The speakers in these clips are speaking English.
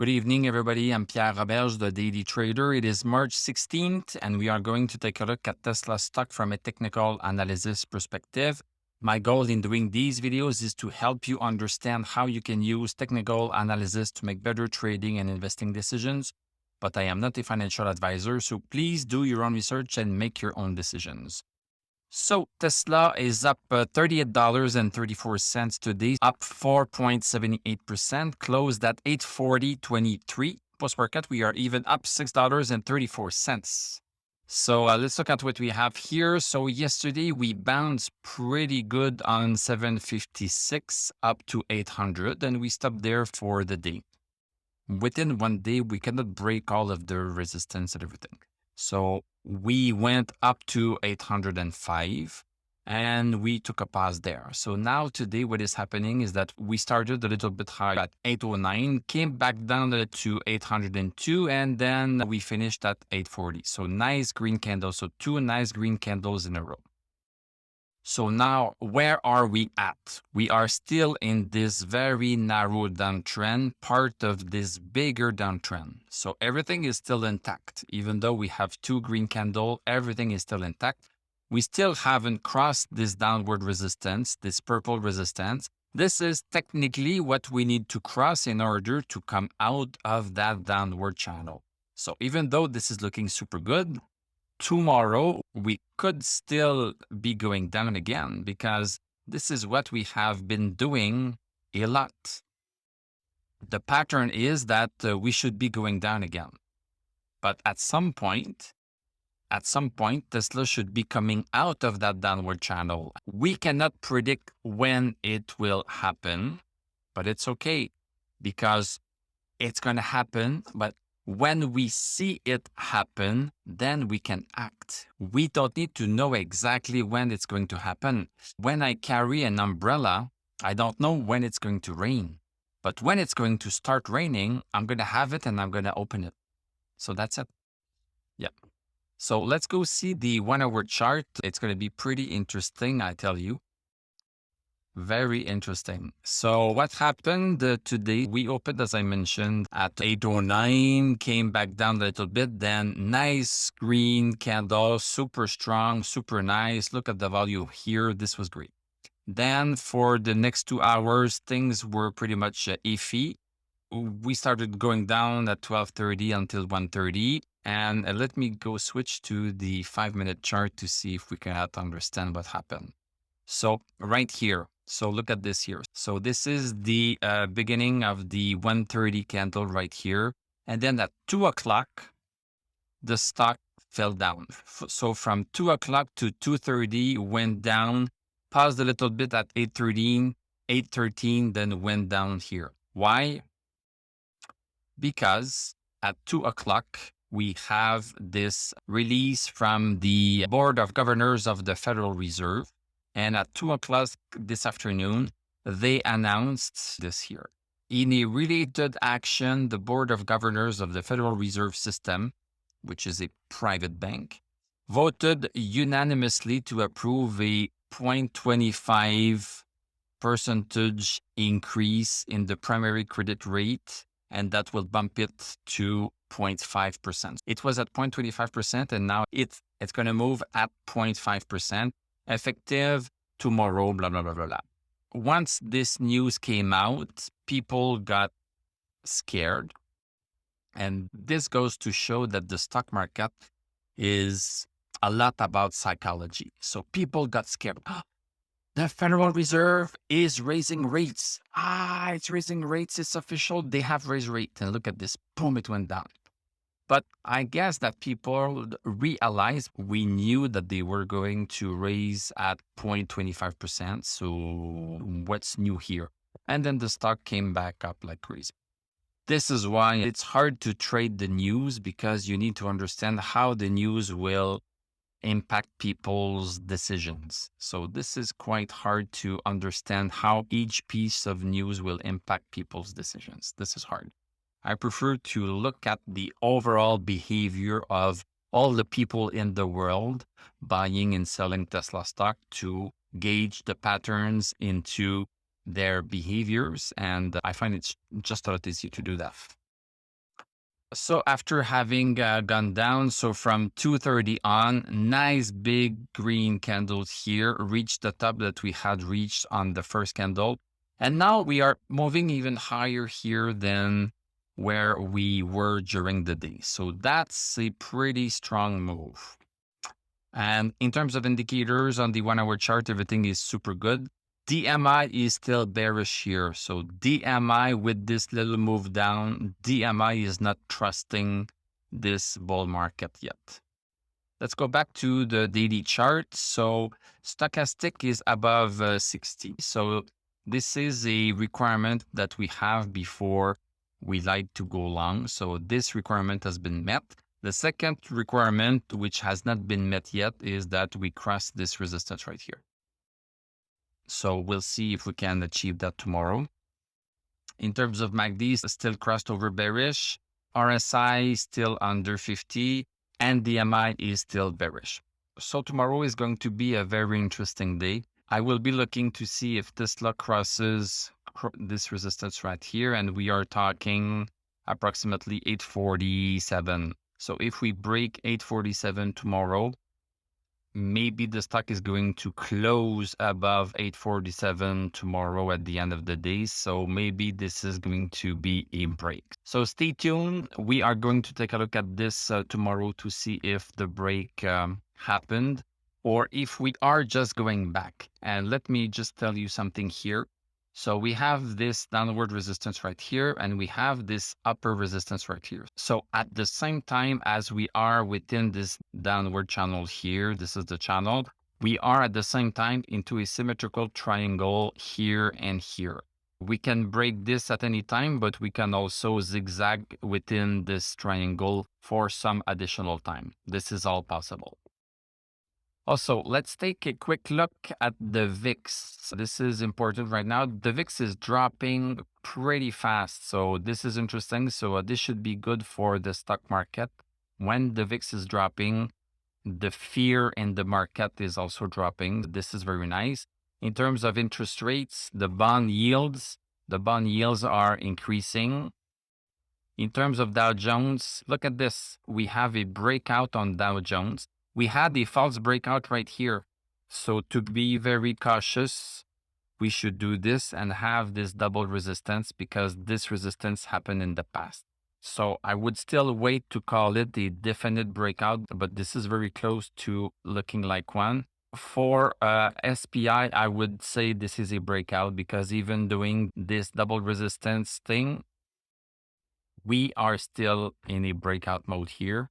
Good evening, everybody. I'm Pierre Roberge, the Daily Trader. It is March 16th, and we are going to take a look at Tesla stock from a technical analysis perspective. My goal in doing these videos is to help you understand how you can use technical analysis to make better trading and investing decisions. But I am not a financial advisor, so please do your own research and make your own decisions. So Tesla is up $38.34 today, up 4.78%, closed at 840.23. Post-market, we are even up $6.34. So let's look at what we have here. So yesterday we bounced pretty good on 756 up to 800, and we stopped there for the day. Within one day, we cannot break all of the resistance and everything. So we went up to 805 and we took a pause there. So now today, what is happening is that we started a little bit higher at 809, came back down to 802, and then we finished at 840. So nice green candles. So two nice green candles in a row. So now, where are we at? We are still in this very narrow downtrend, part of this bigger downtrend. So everything is still intact. Even though we have two green candles, everything is still intact. We still haven't crossed this downward resistance, this purple resistance. This is technically what we need to cross in order to come out of that downward channel. So even though this is looking super good, tomorrow we could still be going down again because this is what we have been doing a lot. The pattern is that we should be going down again. But at some point, Tesla should be coming out of that downward channel. We cannot predict when it will happen, but it's okay because it's going to happen. But when we see it happen, then we can act. We don't need to know exactly when it's going to happen. When I carry an umbrella, I don't know when it's going to rain. But when it's going to start raining, I'm going to have it and I'm going to open it. So that's it. Yeah. So let's go see the 1 hour chart. It's going to be pretty interesting, I tell you. Very interesting. So what happened today? We opened, as I mentioned, at 809, came back down a little bit, then nice green candle, super strong, super nice. Look at the value here. This was great. Then for the next 2 hours, things were pretty much iffy. We started going down at 12:30 until 1:30. And let me go switch to the 5-minute chart to see if we can understand what happened. So right here. So look at this here. So this is the beginning of the 1:30 candle right here. And then at 2 o'clock, the stock fell down. So from 2 o'clock to 2:30 went down, paused a little bit at 8:13, then went down here. Why? Because at 2 o'clock, we have this release from the Board of Governors of the Federal Reserve. And at 2 o'clock this afternoon, they announced this here. In a related action, the Board of Governors of the Federal Reserve System, which is a private bank, voted unanimously to approve a 0.25 percentage increase in the primary credit rate, and that will bump it to 0.5%. It was at 0.25%, and now it's going to move at 0.5%. Effective tomorrow, blah, blah, blah, blah, blah. Once this news came out, people got scared. And this goes to show that the stock market is a lot about psychology. So people got scared. The Federal Reserve is raising rates. It's raising rates. It's official. They have raised rates. And look at this. Boom, it went down. But I guess that people realized we knew that they were going to raise at 0.25%. So what's new here? And then the stock came back up like crazy. This is why it's hard to trade the news, because you need to understand how the news will impact people's decisions. So this is quite hard to understand how each piece of news will impact people's decisions. This is hard. I prefer to look at the overall behavior of all the people in the world buying and selling Tesla stock to gauge the patterns into their behaviors. And I find it's just a lot easier to do that. So after having gone down, so from 2:30 on, nice big green candles here reached the top that we had reached on the first candle. And now we are moving even higher here than where we were during the day. So that's a pretty strong move. And in terms of indicators on the 1 hour chart, everything is super good. DMI is still bearish here. So DMI with this little move down, DMI is not trusting this bull market yet. Let's go back to the daily chart. So stochastic is above 60. So this is a requirement that we have before we like to go long. So this requirement has been met. The second requirement, which has not been met yet, is that we cross this resistance right here. So we'll see if we can achieve that tomorrow. In terms of MACD, still crossed over bearish. RSI still under 50 and DMI is still bearish. So tomorrow is going to be a very interesting day. I will be looking to see if Tesla crosses this resistance right here, and we are talking approximately 847. So if we break 847 tomorrow, maybe the stock is going to close above 847 tomorrow at the end of the day. So maybe this is going to be a break. So stay tuned. We are going to take a look at this tomorrow to see if the break happened or if we are just going back. And let me just tell you something here. So we have this downward resistance right here, and we have this upper resistance right here. So at the same time as we are within this downward channel here, this is the channel, we are at the same time into a symmetrical triangle here and here. We can break this at any time, but we can also zigzag within this triangle for some additional time. This is all possible. Also, let's take a quick look at the VIX. This is important right now. The VIX is dropping pretty fast. So this is interesting. So this should be good for the stock market. When the VIX is dropping, the fear in the market is also dropping. This is very nice. In terms of interest rates, the bond yields are increasing. In terms of Dow Jones, look at this. We have a breakout on Dow Jones. We had a false breakout right here. So to be very cautious, we should do this and have this double resistance because this resistance happened in the past. So I would still wait to call it a definite breakout, but this is very close to looking like one. For SPI, I would say this is a breakout because even doing this double resistance thing, we are still in a breakout mode here.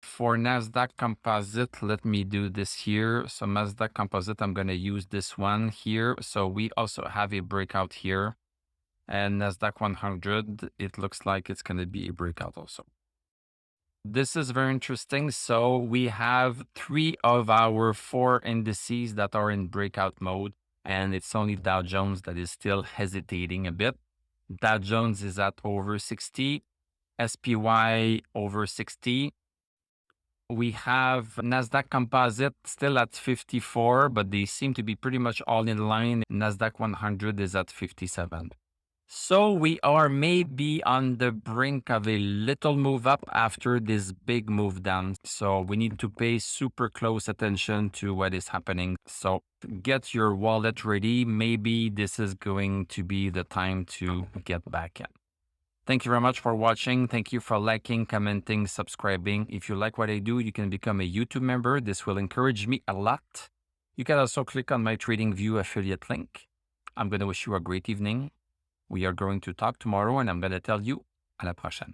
For NASDAQ Composite, let me do this here. So NASDAQ Composite, I'm going to use this one here. So we also have a breakout here. And NASDAQ 100, it looks like it's going to be a breakout also. This is very interesting. So we have 3 of our 4 indices that are in breakout mode. And it's only Dow Jones that is still hesitating a bit. Dow Jones is at over 60, SPY over 60. We have NASDAQ Composite still at 54, but they seem to be pretty much all in line. NASDAQ 100 is at 57. So we are maybe on the brink of a little move up after this big move down. So we need to pay super close attention to what is happening. So get your wallet ready. Maybe this is going to be the time to get back in. Thank you very much for watching. Thank you for liking, commenting, subscribing. If you like what I do, you can become a YouTube member. This will encourage me a lot. You can also click on my TradingView affiliate link. I'm going to wish you a great evening. We are going to talk tomorrow, and I'm going to tell you à la prochaine.